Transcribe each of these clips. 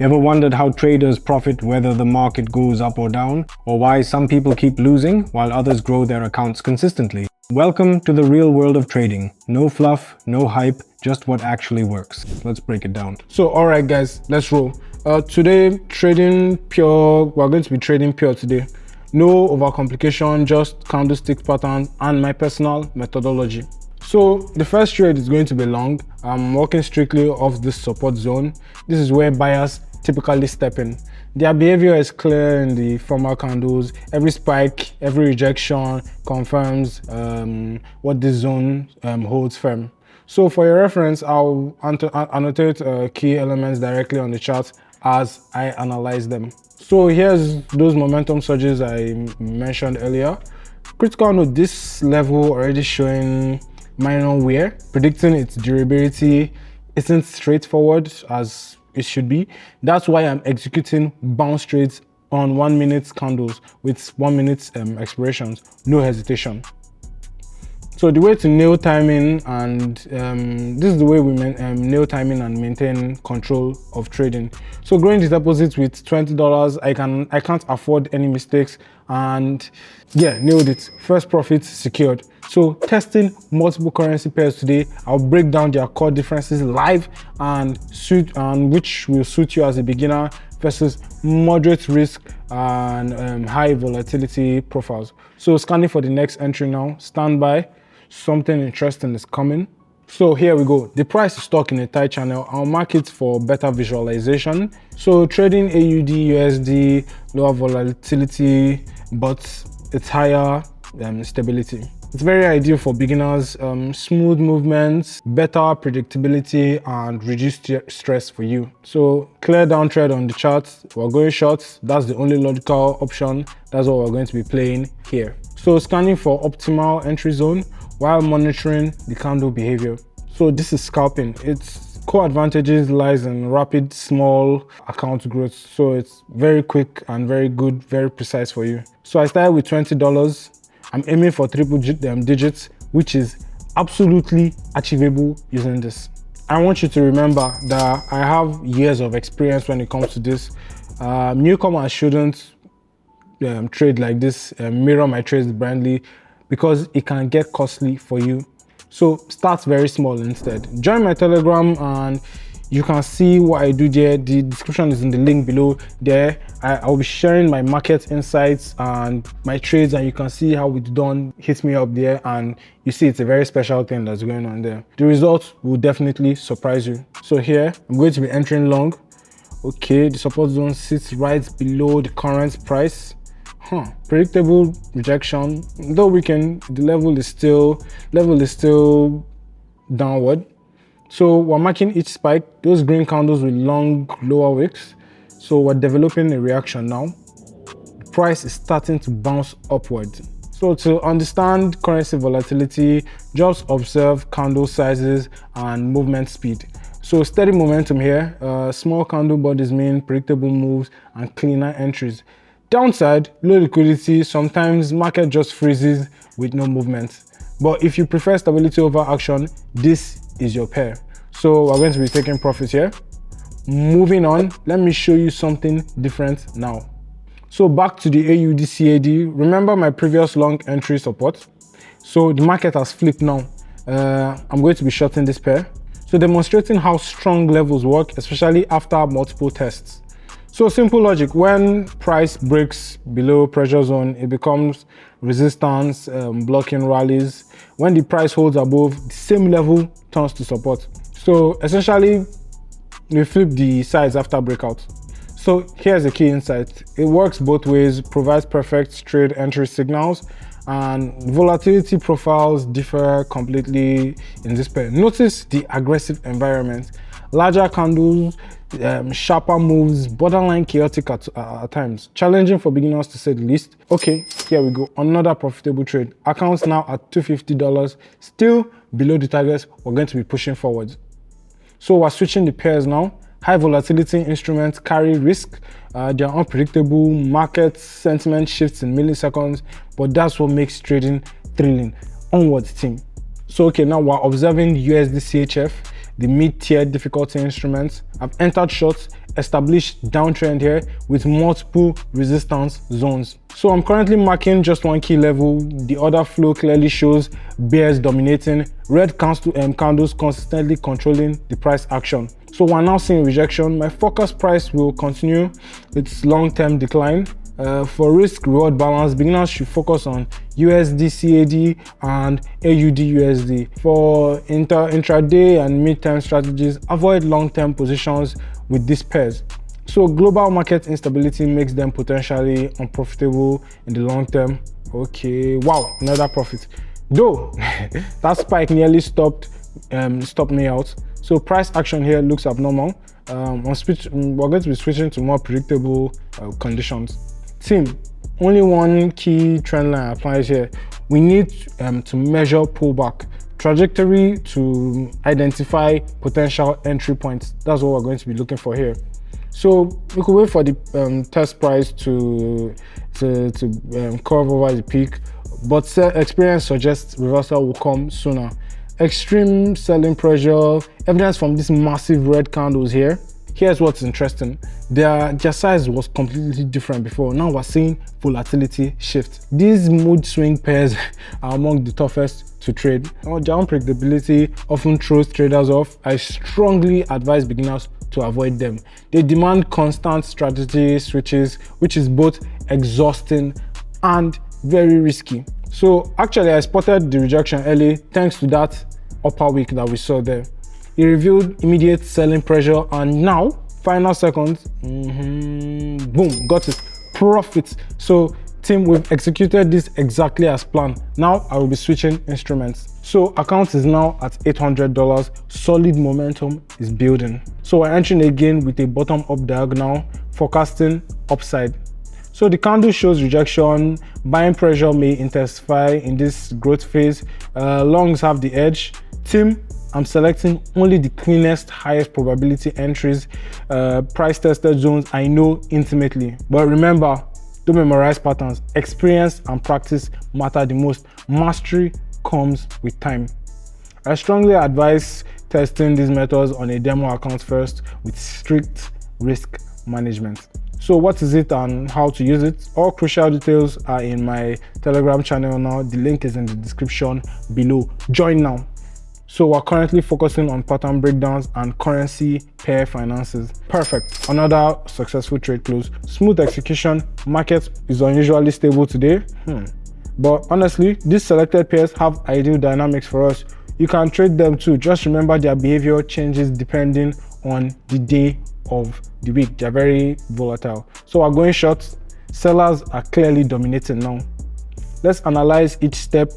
You ever wondered how traders profit whether the market goes up or down, or why some people keep losing while others grow their accounts consistently? Welcome to the real world of trading. No fluff, no hype, just what actually works. Let's break it down. So alright guys, let's roll. Today, trading pure, we're going to be trading pure today. No overcomplication, just candlestick patterns and my personal methodology. So the first trade is going to be long. I'm working strictly off this support zone. This is where buyers typically step in. Their behavior is clear in the formal candles. Every spike, every rejection confirms what this zone holds firm. So for your reference, I'll annotate key elements directly on the chart as I analyze them. So here's those momentum surges I mentioned earlier. Critical note, this level already showing minor wear, predicting its durability isn't straightforward as it should be. That's why I'm executing bounce trades on 1 minute candles with 1 minute expirations, no hesitation. So the way to nail timing, and this is the way we nail timing and maintain control of trading. So growing the deposit with $20, I can't afford any mistakes, and yeah, nailed it. First profit secured. So testing multiple currency pairs today. I'll break down their core differences live and which will suit you as a beginner versus moderate risk and high volatility profiles. So scanning for the next entry now. Stand by. Something interesting is coming. So here we go. The price is stuck in a tight channel. I'll mark it for better visualization. So trading AUD, USD, lower volatility, but it's higher stability. It's very ideal for beginners, smooth movements, better predictability, and reduced stress for you. So clear downtrend on the chart. We're going short. That's the only logical option. That's what we're going to be playing here. So scanning for optimal entry zone while monitoring the candle behavior. So this is scalping. Its core advantages lies in rapid small account growth. So it's very quick and very good, very precise for you. So I started with $20. I'm aiming for triple digits, which is absolutely achievable using this. I want you to remember that I have years of experience when it comes to this. Newcomers shouldn't trade like this, mirror my trades blindly, because it can get costly for you. So start very small instead. Join my Telegram and you can see what I do there. The description is in the link below there. I'll be sharing my market insights and my trades, and you can see how it's done. Hit me up there and you see it's a very special thing that's going on there. The results will definitely surprise you. So here, I'm going to be entering long. Okay, the support zone sits right below the current price. Predictable rejection, though the level is still downward. So we're marking each spike, those green candles with long lower wicks. So we're developing a reaction now. The price is starting to bounce upward. So to understand currency volatility, just observe candle sizes and movement speed. So steady momentum here, small candle bodies mean predictable moves and cleaner entries. Downside, low liquidity, sometimes market just freezes with no movement. But if you prefer stability over action, this is your pair. So we're going to be taking profit here. Moving on, let me show you something different now. So back to the AUD CAD, remember my previous long entry support? So the market has flipped now. I'm going to be shorting this pair. So demonstrating how strong levels work, especially after multiple tests. So simple logic, when price breaks below pressure zone, it becomes resistance, blocking rallies. When the price holds above, the same level turns to support. So essentially, we flip the sides after breakout. So here's a key insight. It works both ways, provides perfect trade entry signals, and volatility profiles differ completely in this pair. Notice the aggressive environment. Larger candles, sharper moves, borderline chaotic at times. Challenging for beginners to say the least. Okay, here we go. Another profitable trade. Accounts now at $250. Still below the targets. We're going to be pushing forward. So we're switching the pairs now. High volatility instruments carry risk. They are unpredictable. Market sentiment shifts in milliseconds, but that's what makes trading thrilling. Onwards, team. So okay, now we're observing USD CHF. the mid-tier difficulty instruments. I've entered shorts, established downtrend here with multiple resistance zones. So I'm currently marking just one key level. The order flow clearly shows bears dominating, red candles consistently controlling the price action. So we're now seeing rejection. My focus price will continue its long-term decline. For risk reward balance, beginners should focus on USD CAD and AUD USD. For intraday and mid-term strategies, avoid long-term positions with these pairs. So global market instability makes them potentially unprofitable in the long term. Okay, wow, another profit. Though that spike nearly stopped me out. So price action here looks abnormal. We're going to be switching to more predictable conditions. Team, only one key trend line applies here. We need to measure pullback trajectory to identify potential entry points. That's what we're going to be looking for here. So we could wait for the test price to curve over the peak, but experience suggests reversal will come sooner. Extreme selling pressure, evidence from these massive red candles here. Here's what's interesting. Their size was completely different before. Now we're seeing volatility shift. These mood swing pairs are among the toughest to trade. Their unpredictability often throws traders off. I strongly advise beginners to avoid them. They demand constant strategy switches, which is both exhausting and very risky. So actually I spotted the rejection early thanks to that upper wick that we saw there. It revealed immediate selling pressure, and now final seconds, boom, got it, profit. So team, we've executed this exactly as planned. Now I will be switching instruments. So account is now at $800. Solid momentum is building. So we're entering again with a bottom up diagonal, forecasting upside. So the candle shows rejection. Buying pressure may intensify in this growth phase. Longs have the edge. Team, I'm selecting only the cleanest, highest probability entries, price tested zones I know intimately. But remember, don't memorize patterns. Experience and practice matter the most. Mastery comes with time. I strongly advise testing these methods on a demo account first with strict risk management. So what is it and how to use it? All crucial details are in my Telegram channel now. The link is in the description below. Join now. So we're currently focusing on pattern breakdowns and currency pair finances. Perfect. Another successful trade close. Smooth execution. Market is unusually stable today. But honestly, these selected pairs have ideal dynamics for us. You can trade them too. Just remember their behavior changes depending on the day of the week. They're very volatile. So we're going short. Sellers are clearly dominating now. Let's analyze each step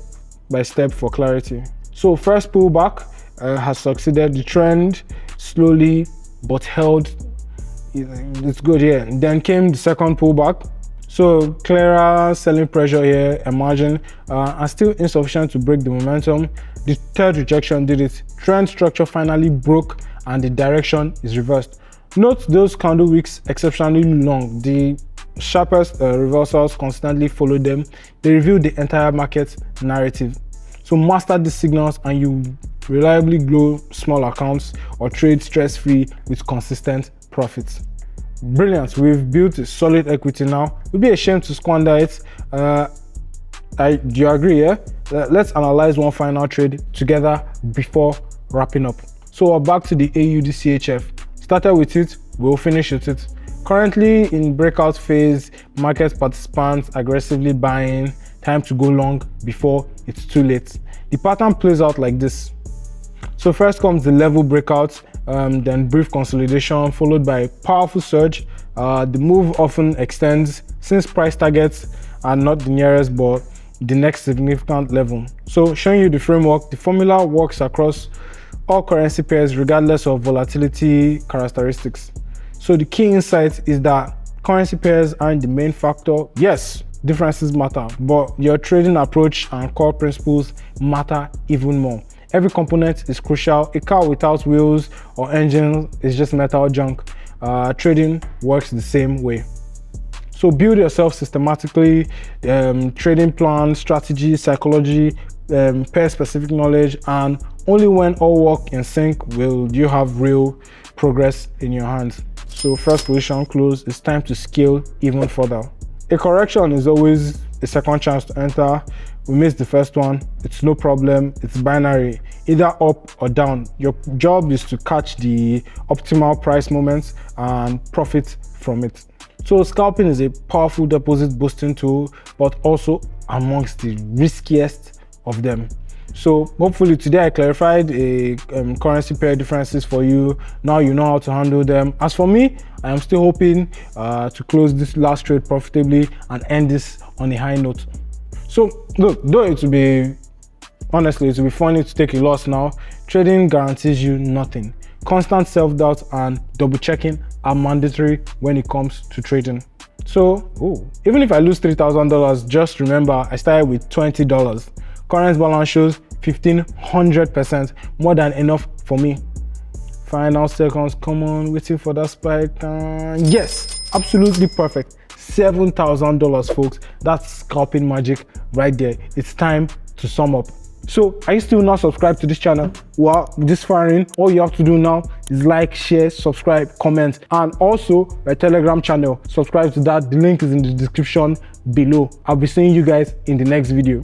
by step for clarity. So first pullback has succeeded. The trend slowly but held. It's good here. Then came the second pullback. So clearer selling pressure here emerging and still insufficient to break the momentum. The third rejection did it. Trend structure finally broke and the direction is reversed. Note those candle wicks exceptionally long. The sharpest reversals constantly follow them. They reveal the entire market narrative. So master these signals and you reliably grow small accounts or trade stress-free with consistent profits. Brilliant, we've built a solid equity now. It would be a shame to squander it. Do you agree, yeah? Let's analyze one final trade together before wrapping up. So we're back to the AUD CHF. Started with it, we'll finish with it. Currently in breakout phase, market participants aggressively buying. Time to go long before it's too late. The pattern plays out like this. So first comes the level breakout, then brief consolidation followed by powerful surge. The move often extends since price targets are not the nearest but the next significant level. So showing you the framework, the formula works across all currency pairs regardless of volatility characteristics. So the key insight is that currency pairs aren't the main factor. Yes, differences matter, but your trading approach and core principles matter even more. Every component is crucial. A car without wheels or engine is just metal junk. Trading works the same way. So build yourself systematically, trading plan, strategy, psychology, pair specific knowledge, and only when all work in sync will you have real progress in your hands. So first position close, it's time to scale even further. A correction is always a second chance to enter. We missed the first one, it's no problem, it's binary, either up or down. Your job is to catch the optimal price moments and profit from it. So scalping is a powerful deposit boosting tool, but also amongst the riskiest of them. So hopefully today I clarified a currency pair differences for you. Now you know how to handle them. As for me, I am still hoping to close this last trade profitably and end this on a high note. So look, though it will be, honestly, it will be funny to take a loss now, trading guarantees you nothing. Constant self-doubt and double checking are mandatory when it comes to trading. So even if I lose $3,000, just remember I started with $20. Current balance shows 1500%, more than enough for me. Final seconds, come on, waiting for that spike. Yes, absolutely perfect. $7,000, folks. That's scalping magic right there. It's time to sum up. So are you still not subscribed to this channel? Well, this far in, all you have to do now is like, share, subscribe, comment, and also my Telegram channel. Subscribe to that. The link is in the description below. I'll be seeing you guys in the next video.